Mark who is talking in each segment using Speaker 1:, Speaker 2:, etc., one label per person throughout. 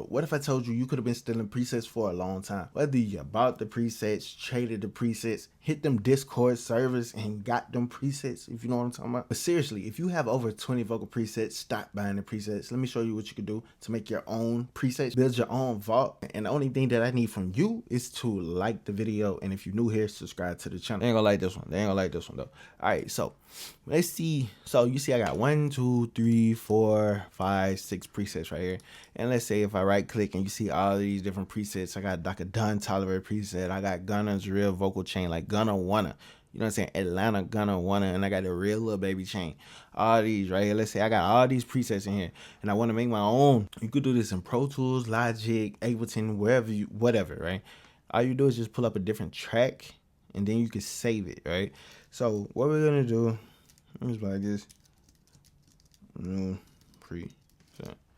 Speaker 1: But what if I told you you could have been stealing presets for a long time? Whether you bought the presets, traded the presets, hit them Discord servers and got them presets, if you know what I'm talking about. But seriously, if you have over 20 vocal presets, stop buying the presets. Let me show you what you can do to make your own presets, build your own vault. And the only thing that I need from you is to like the video. And if you're new here, subscribe to the channel. They ain't gonna like this one. They ain't gonna like this one though. All right, so let's see. So you see I got 1, 2, 3, 4, 5, 6 presets right here. And let's say if I right click and you see all these different presets, I got like a done toliver preset. I got Gunna's real vocal chain, like Gunna wanna. You know what I'm saying? Atlanta Gunna wanna, and I got a real little baby chain. All these right here. Let's say I got all these presets in here, and I want to make my own. You could do this in Pro Tools, Logic, Ableton, wherever you, whatever, right? All you do is just pull up a different track, and then you can save it, right? So what we're gonna do, let me just like this. New preset.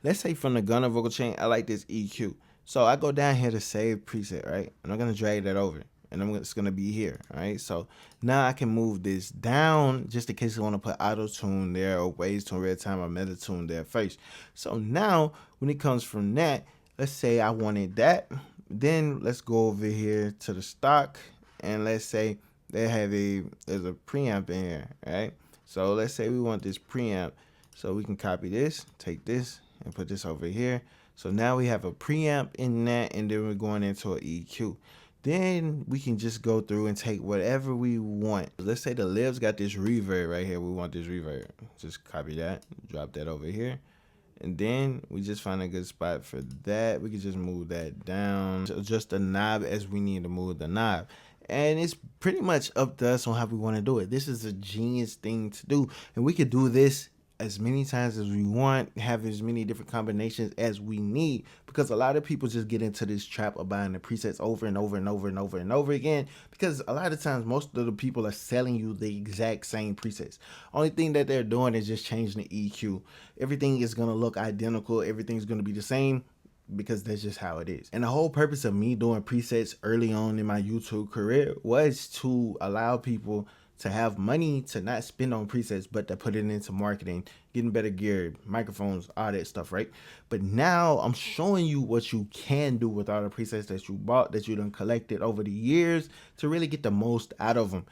Speaker 1: Let's say from the Gunna vocal chain, I like this EQ. So I go down here to save preset, right? And I'm gonna drag that over, and it's gonna be here, right? So now I can move this down just in case I want to put auto-tune there or waves tune, real time, or meta tune there first. So now when it comes from that, let's say I wanted that, then let's go over here to the stock, and let's say they have there's a preamp in here, right? So let's say we want this preamp, so we can copy this, take this, and put this over here. So now we have a preamp in that, and then we're going into an EQ. Then we can just go through and take whatever we want. Let's say the libs got this reverb right here. We want this reverb. Just copy that, drop that over here. And then we just find a good spot for that. We can just move that down. So just the knob as we need to move the knob. And it's pretty much up to us on how we want to do it. This is a genius thing to do. And we could do this as many times as we want, have as many different combinations as we need, because a lot of people just get into this trap of buying the presets over and over and over and over and over again, because a lot of times most of the people are selling you the exact same presets. Only thing that they're doing is just changing the EQ. Everything is going to look identical. Everything's going to be the same, because that's just how it is. And the whole purpose of me doing presets early on in my YouTube career was to allow people to have money to not spend on presets, but to put it into marketing, getting better gear, microphones, all that stuff, right? But now I'm showing you what you can do with all the presets that you bought, that you done collected over the years, to really get the most out of them.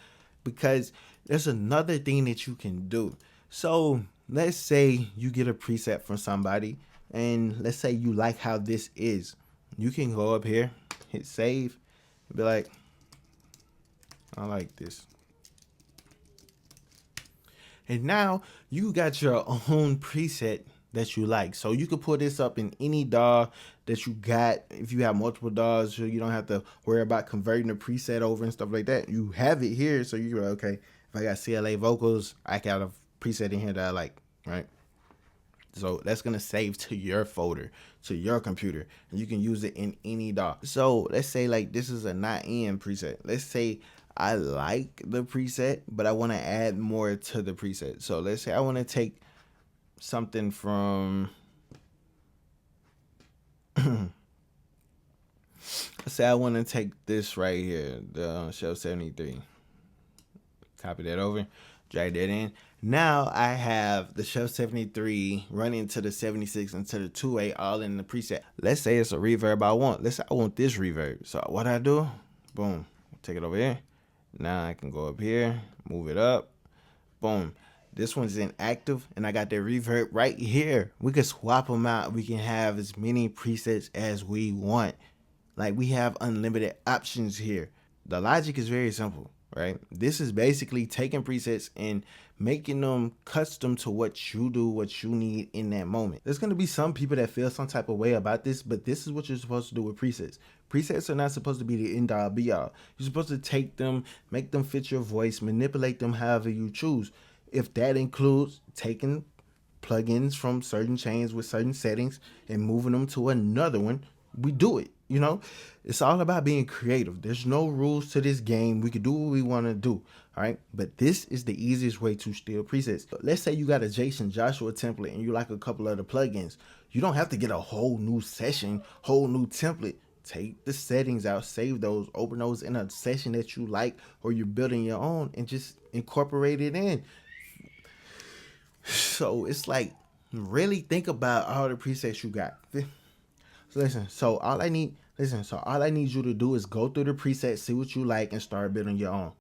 Speaker 1: Because there's another thing that you can do. So let's say you get a preset from somebody, and let's say you like how this is. You can go up here, hit save, and be like, I like this. And now you got your own preset that you like. So you could put this up in any DAW that you got. If you have multiple DAWs, so you don't have to worry about converting the preset over and stuff like that. You have it here, so you're like, okay, if I got CLA vocals, I got a preset in here that I like, right? So that's gonna save to your folder, to your computer, and you can use it in any DAW. So let's say like this is a not in preset. Let's say I like the preset, but I want to add more to the preset. So let's say I want to take something from, let's say I want to take this right here, the Shell 73. Copy that over, drag that in. Now I have the Shell 73 running to the 76 and to the 2A all in the preset. Let's say it's a reverb I want. Let's say I want this reverb. So what I do, boom, take it over here. Now I can go up here, move it up, boom. This one's inactive, and I got the reverb right here. We can swap them out. We can have as many presets as we want. Like, we have unlimited options here. The logic is very simple, right? This is basically taking presets and making them custom to what you do, what you need in that moment. There's going to be some people that feel some type of way about this, but this is what you're supposed to do with presets. Presets are not supposed to be the end all be all. You're supposed to take them, make them fit your voice, manipulate them however you choose. If that includes taking plugins from certain chains with certain settings and moving them to another one, we do it. You know, it's all about being creative. There's no rules to this game. We can do what we want to do. All right. But this is the easiest way to steal presets. Let's say you got a Jordxn Joshua template and you like a couple of the plugins. You don't have to get a whole new session, whole new template. Take the settings out, save those, open those in a session that you like, or you're building your own, and just incorporate it in. So it's like, really think about all the presets you got. So all I need you to do is go through the presets, see what you like, and start building your own.